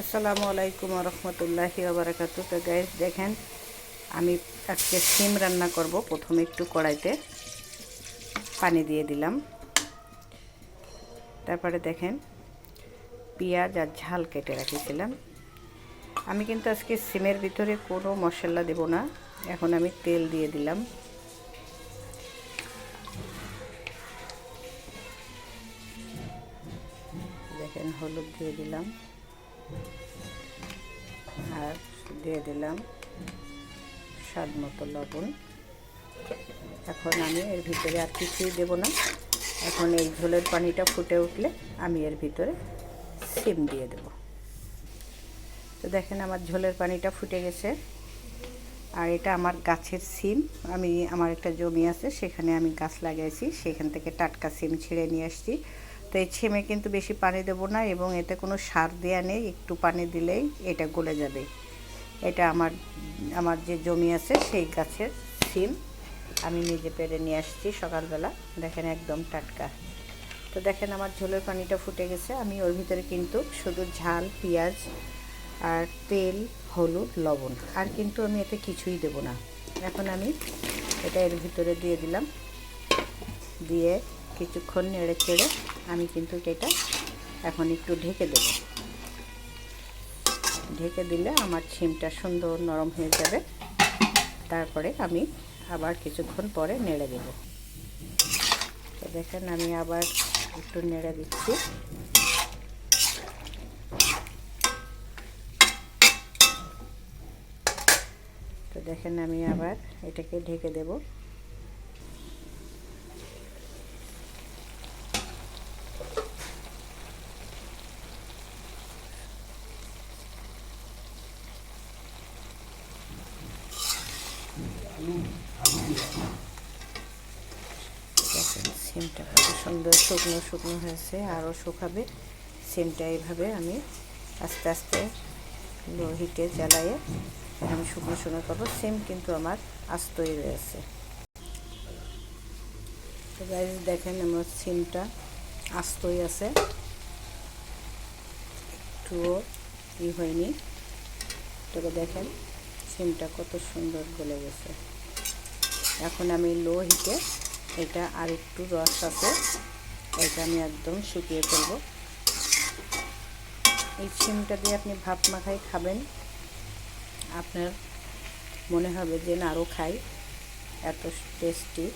আসসালামু আলাইকুম রহমতুল্লাহি ওবারাকাতু। তো গাইস দেখেন, আমি আজকে সিম রান্না করব। প্রথমে একটু কড়াইতে পানি দিয়ে দিলাম। তারপরে দেখেন পেঁয়াজ আর ঝাল কেটে রেখেছিলাম। আমি কিন্তু আজকে সিমের ভিতরে কোনো মশলা দেব না। এখন আমি তেল দিয়ে দিলাম। দেখেন হলুদ দিয়ে দিলাম আর দিয়ে দিলাম স্বাদ মতো লবণ। এখন আমি এর ভিতরে আর কিছুই দেব না। এখন এই ঝোলের পানিটা ফুটে উঠলে আমি এর ভিতরে সিম দিয়ে দেব। তো দেখেন আমার ঝোলের পানিটা ফুটে গেছে। আর এটা আমার গাছের সিম। আমার একটা জমি আছে, সেখানে আমি গাছ লাগিয়েছি, সেখান থেকে টাটকা সিম ছিঁড়ে নিয়ে আসছি। তো এই সিমে কিন্তু বেশি পানি দেব না এবং এতে কোনো সার দেওয়া নেই। একটু পানি দিলেই এটা গলে যাবে। এটা আমার যে জমি আছে সেই গাছের সিম আমি নিজে পেড়ে নিয়ে আসছি সকালবেলা। দেখেন একদম টাটকা। তো দেখেন আমার ঝোলের পানিটা ফুটে গেছে। আমি ওর ভিতরে কিন্তু শুধু ঝাল, পেঁয়াজ আর তেল, হলুদ, লবণ, আর কিন্তু আমি এতে কিছুই দেব না। এখন আমি এটা এর ভিতরে দিয়ে দিলাম। দিয়ে কিছুক্ষণ নেড়ে চেড়ে আমি কিন্তু এটা এখন একটু ঢেকে দেব। ঢেকে দিলে আমার সিমটা সুন্দর নরম হয়ে যাবে। তারপরে আমি আবার কিছুক্ষণ পরে নেড়ে দেব। তো দেখেন আমি আবার একটু নেড়ে দিচ্ছি। তো দেখেন আমি আবার এটাকে ঢেকে দেব। দেখেন সিমটা কত সুন্দর শুকনো শুকনো হয়েছে, আরও শুকাবে। সিমটা এইভাবে আমি আস্তে আস্তে লো হিটে জ্বালাইয়ে আমি শুকনো শুকনো করবো। সিম কিন্তু আমার আস্তই রয়েছে। তো গাইস দেখেন আমার সিমটা আস্তই আছে, একটুও হয়নি। তবে দেখেন সিমটা কত সুন্দর গলে গেছে। এখন আমি লো হিটে এটা আর একটু রস আছে, এটা আমি একদম শুকিয়ে ফেলবো। এই সিমটা দিয়ে আপনি ভাত মাখাই খাবেন, আপনার মনে হবে যে না আরও খাই, এত টেস্টি।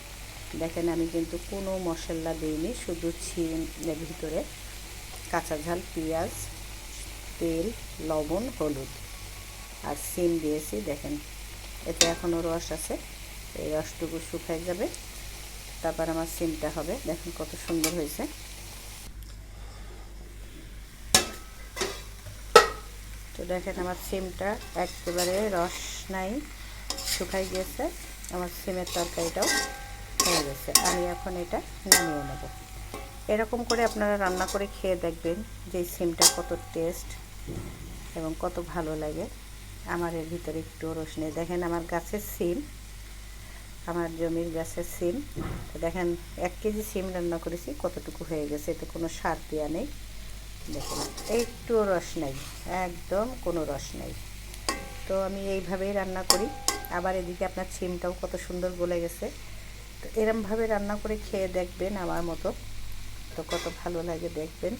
দেখেন আমি কিন্তু কোনো মশলা দিইনি, শুধু সিমের ভিতরে কাঁচা ঝাল, পেঁয়াজ, তেল, লবণ, হলুদ আর সিম দিয়েছি। দেখেন এতে এখনও রস আছে, এই রসটুকু শুকায় যাবে, তারপর আমার সিমটা হবে। দেখেন কত সুন্দর হয়েছে। তো দেখেন আমার সিমটা একেবারে রস নাই, শুকাই গিয়েছে। আমার সিমের তরকারিটাও হয়ে গেছে। আমি এখন এটা নামিয়ে নেব। এরকম করে আপনারা রান্না করে খেয়ে দেখবেন যে সিমটা কত টেস্ট এবং কত ভালো লাগে। আমার এর ভিতরে একটু রস নেই। দেখেন আমার গাছের সিম, আমার জমির গাছের সিম। তো দেখেন 1 কেজি সিম রান্না করেছি, কতটুকু হয়ে গেছে। এতে কোনো সার দেওয়া নেই। দেখুন একটু রস নেই, একদম কোনো রস নেই। তো আমি এইভাবেই রান্না করি। আবার এদিকে আপনার সিমটাও কত সুন্দর গলে গেছে। তো এরমভাবে রান্না করে খেয়ে দেখবেন আমার মতো, তো কত ভালো লাগে দেখবেন।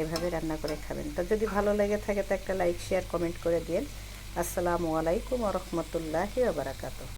এভাবে রান্না করে খাবেন। তো যদি ভালো লেগে থাকে তো একটা লাইক, শেয়ার, কমেন্ট করে দিন। আসসালামু আলাইকুম ওয়া রাহমাতুল্লাহি ওয়া বারাকাতুহু।